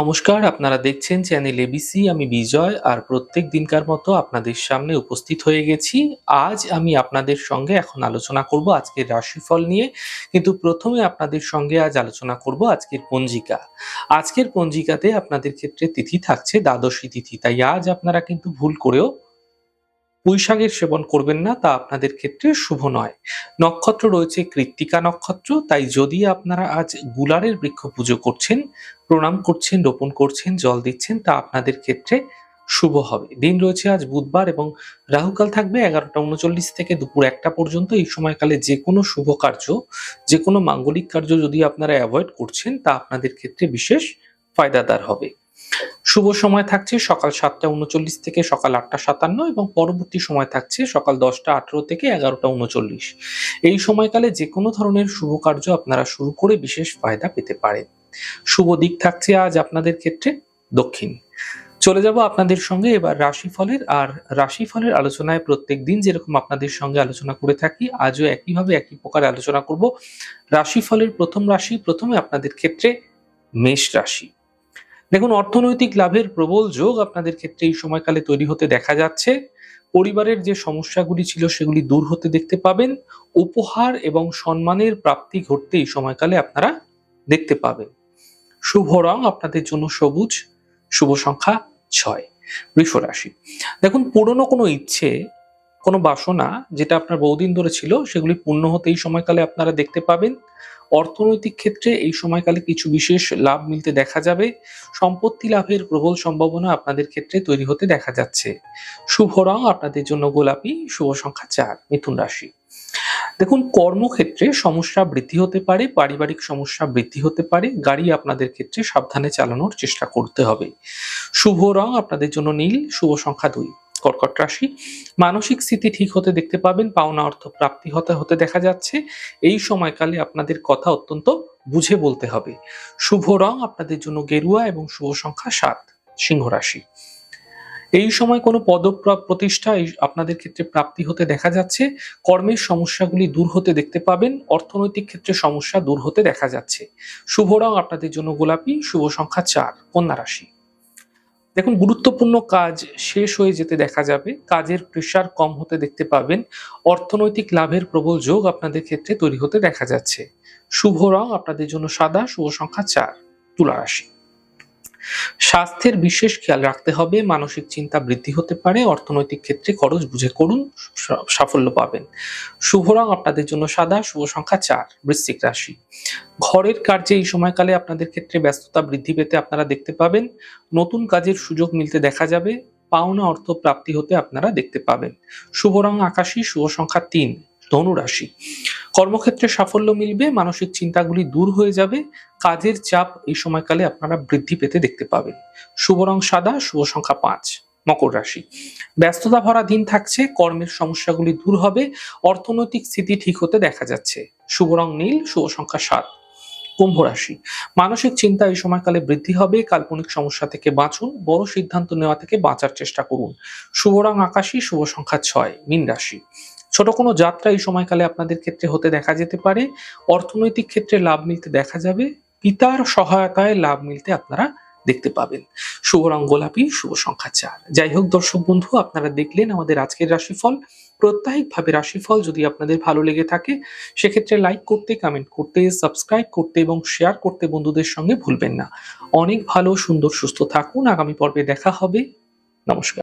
নমস্কার, আপনারা দেখছেন চ্যানেল এবিসি। আমি বিজয় আর প্রত্যেক দিনকার মতো আপনাদের সামনে উপস্থিত হয়ে গেছি। আজ আমি আপনাদের সঙ্গে এখন আলোচনা করব আজকের রাশিফল নিয়ে। কিন্তু প্রথমে আপনাদের সঙ্গে আজ আলোচনা করব আজকের পঞ্জিকা। আজকের পঞ্জিকাতে আপনাদের ক্ষেত্রে তিথি থাকছে দ্বাদশী তিথি। তাই আজ আপনারা কিন্তু ভুল করেও পুঁইশাকের সেবন করবেন না, তা আপনাদের ক্ষেত্রে শুভ নয়। নক্ষত্র রয়েছে কৃত্তিকা নক্ষত্র, তাই যদি আপনারা আজ গুলারের বৃক্ষ পুজো করছেন, প্রণাম করছেন, রোপণ করছেন, জল দিচ্ছেন, তা আপনাদের ক্ষেত্রে শুভ হবে। দিন রয়েছে আজ বুধবার এবং রাহুকাল থাকবে 11টা 39 থেকে দুপুর 1টা পর্যন্ত। এই সময়কালে যে কোনো শুভ কার্য, যে কোনো মাঙ্গলিক কার্য যদি আপনারা অ্যাভয়েড করছেন, তা আপনাদের ক্ষেত্রে বিশেষ ফায়দাদার হবে। শুভ সময় থাকছে সকাল 7টা 39 থেকে সকাল 8টা 57 এবং পরবর্তী সময় থাকছে সকাল 10টা 18 থেকে 11টা 39। এই সময়কালে যে কোনো ধরনের শুভ কার্য আপনারা শুরু করে বিশেষ ফায়দা পেতে পারেন। শুভ দিক থাকছে আজ আপনাদের ক্ষেত্রে দক্ষিণ। চলে যাব আপনাদের সঙ্গে এবার রাশিফলের আলোচনায়। প্রত্যেক দিন যেরকম আপনাদের সঙ্গে আলোচনা করে থাকি, আজও একইভাবে একই প্রকার আলোচনা করব। রাশিফলের প্রথম রাশি, প্রথমে আপনাদের ক্ষেত্রে মেষ রাশি। দেখুন, অর্থনৈতিক লাভের প্রবল যোগ আপনাদের ক্ষেত্রে এই সময়কালে তৈরি হতে দেখা যাচ্ছে। পরিবারের যে সমস্যাগুলি ছিল সেগুলি দূর হতে দেখতে পাবেন। উপহার এবং সম্মানের প্রাপ্তি ঘটতে এই সময়কালে আপনারা দেখতে পাবেন। শুভ রং আপনাদের জন্য সবুজ, শুভ সংখ্যা 6। বৃষ রাশি। দেখুন, পুরনো কোনো ইচ্ছে, কোনো বাসনা যেটা আপনার বহুদিন ধরে ছিল, সেগুলি পূর্ণ হতে এই সময়কালে আপনারা দেখতে পাবেন। অর্থনৈতিক ক্ষেত্রে এই সময়কালে কিছু বিশেষ লাভ মিলতে দেখা যাবে। সম্পত্তি লাভের প্রবল সম্ভাবনা আপনাদের ক্ষেত্রে তৈরি হতে দেখা যাচ্ছে। শুভ রং আপনাদের জন্য গোলাপি, শুভ সংখ্যা 4। মিথুন রাশি। দেখুন, কর্মক্ষেত্রে সমস্যা বৃদ্ধি হতে পারে, পারিবারিক সমস্যা বৃদ্ধি হতে পারে। গাড়ি আপনাদের ক্ষেত্রে সাবধানে চালানোর চেষ্টা করতে হবে। শুভ রং আপনাদের জন্য নীল, শুভ সংখ্যা 2। কর্কট রাশি। মানসিক স্থিতি ঠিক হতে দেখতে পাবেন, পাওনা অর্থ প্রাপ্তি হতে হতে দেখা যাচ্ছে। এই সময়কালে আপনাদের কথা অত্যন্ত বুঝে বলতে হবে। শুভ রং আপনাদের জন্য গেরুয়া এবং শুভ সংখ্যা 7। সিংহ রাশি। এই সময় কোনো প্রতিষ্ঠা আপনাদের ক্ষেত্রে প্রাপ্তি হতে দেখা যাচ্ছে। কর্মের সমস্যাগুলি দূর হতে দেখতে পাবেন। অর্থনৈতিক ক্ষেত্রে সমস্যা দূর হতে দেখা যাচ্ছে। শুভ রং আপনাদের জন্য গোলাপি, শুভ সংখ্যা 4। কন্যা রাশি। দেখুন, গুরুত্বপূর্ণ কাজ শেষ হয়ে যেতে দেখা যাবে। কাজের প্রেশার কম হতে দেখতে পাবেন। অর্থনৈতিক লাভের প্রবল যোগ আপনাদের ক্ষেত্রে তৈরি হতে দেখা যাচ্ছে। শুভ রং আপনাদের জন্য সাদা, শুভ সংখ্যা 4। তুলা রাশি। স্বাস্থ্যের বিশেষ খেয়াল রাখতে হবে। মানসিক চিন্তা বৃদ্ধি হতে পারে। অর্থনৈতিক ক্ষেত্রে খরচ বুঝে করুন, সাফল্য পাবেন। শুভ রং আপনাদের জন্য সাদা, শুভ সংখ্যা 4। বৃশ্চিক রাশি। ঘরের কার্যে এই সময়কালে আপনাদের ক্ষেত্রে ব্যস্ততা বৃদ্ধি পেতে আপনারা দেখতে পাবেন। নতুন কাজের সুযোগ মিলতে দেখা যাবে। পাওনা অর্থ প্রাপ্তি হতে আপনারা দেখতে পাবেন। শুভ রং আকাশী, শুভ সংখ্যা 3। ধনু রাশি। কর্মক্ষেত্রে সাফল্য মিলবে, মানসিক চিন্তাগুলি দূর হয়ে যাবে। কাজের চাপ এই সময়কালে আপনারা বৃদ্ধি পেতে দেখতে পাবেন। শুভ রং সাদা, শুভ সংখ্যা 5। মকর রাশি। ব্যস্ততা ভরা দিন থাকছে, কর্মের সমস্যাগুলি দূর হবে। অর্থনৈতিক স্থিতি ঠিক হতে দেখা যাচ্ছে। শুভ রং নীল, শুভ সংখ্যা 7। কুম্ভ রাশি। মানসিক চিন্তা এই সময়কালে বৃদ্ধি হবে। কাল্পনিক সমস্যা থেকে বাঁচুন, বড় সিদ্ধান্ত নেওয়া থেকে বাঁচার চেষ্টা করুন। শুভ রং আকাশী, শুভ সংখ্যা 6। মীন রাশি। ছোট কোনো যাত্রা এই সময়কালে আপনাদের ক্ষেত্রে হতে দেখা যেতে পারে। অর্থনৈতিক ক্ষেত্রে লাভ মিলতে দেখা যাবে। পিতার সহায়তায় লাভ মিলতে আপনারা দেখতে পাবেন। শুভ রং গোলাপি, শুভ সংখ্যা 4। যাই হোক দর্শক বন্ধু, আপনারা দেখলেন আমাদের আজকের রাশিফল। প্রত্যাহিকভাবে রাশিফল যদি আপনাদের ভালো লেগে থাকে, সেক্ষেত্রে লাইক করতে, কমেন্ট করতে, সাবস্ক্রাইব করতে এবং শেয়ার করতে বন্ধুদের সঙ্গে ভুলবেন না। অনেক ভালো, সুন্দর, সুস্থ থাকুন। আগামী পর্বে দেখা হবে। নমস্কার।